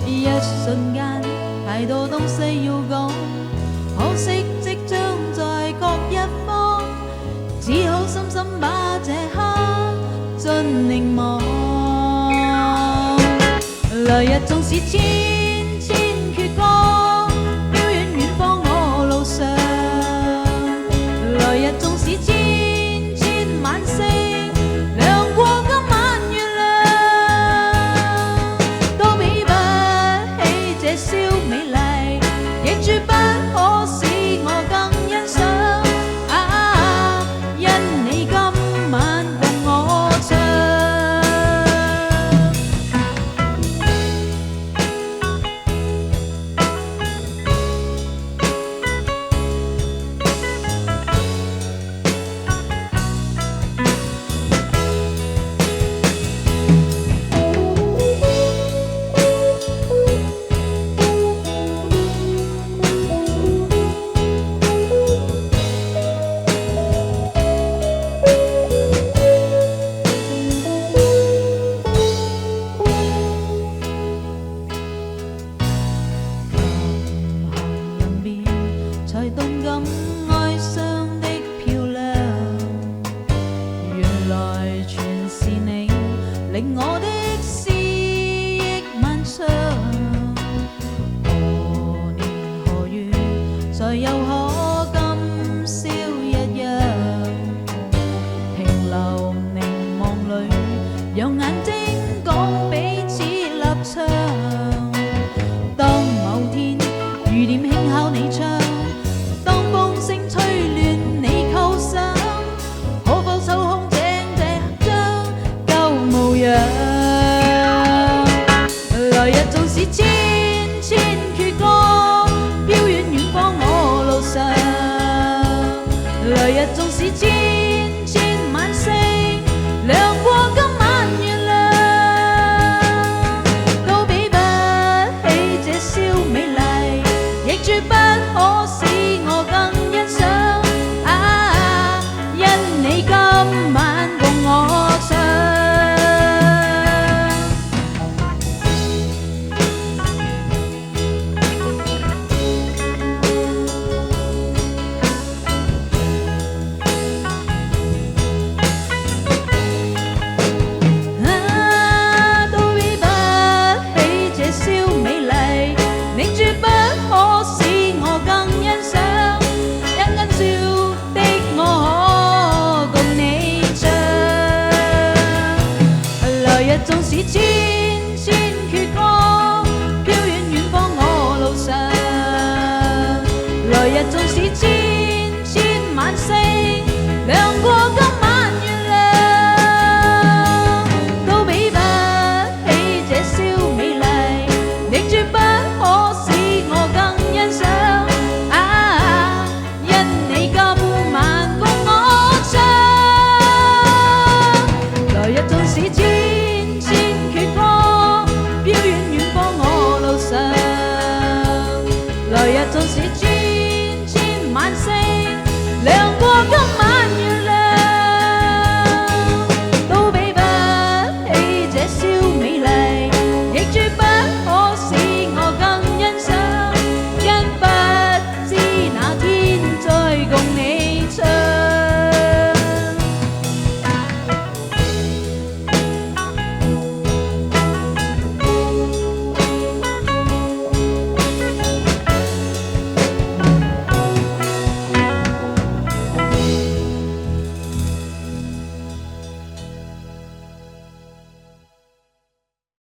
一瞬間太多東西要講，可惜即將在各一方，只好深深把這刻盡凝望。來日縱是千千闕歌，飄遠遠方我路上。來日縱是千千晚星，亮過今晚月亮，都比不起這宵美麗，亦絕不可使我更欣賞。啊，因你今晚共我唱。才動感哀傷的漂亮，原來全是你令我的思憶漫長。何年何月才又可今宵一樣，停留凝望裏，讓眼睛講彼此立場。當某天雨點輕敲你窗，當風聲吹亂你構想，可否抽空整這黑章舊模樣？來日縱是千千闕歌，飄遠遠方我路上。來日縱是千千晚星，亮過今晚月亮，都比不起這宵美麗，亦絕不可使我更欣賞。啊，因你今晚共我唱。啊，都比不起這宵美麗，你絕不可使我更欣賞。因今宵的我可共你唱。來日縱是千千闕歌，飄遠遠方我路上。來日縱是千千晚星，亮過今晚月亮，都比不起這宵美麗，亦絕不可使我更欣賞。啊，因你今晚共我唱。來日縱是千千闕歌，飄遠遠方我路上。來日縱是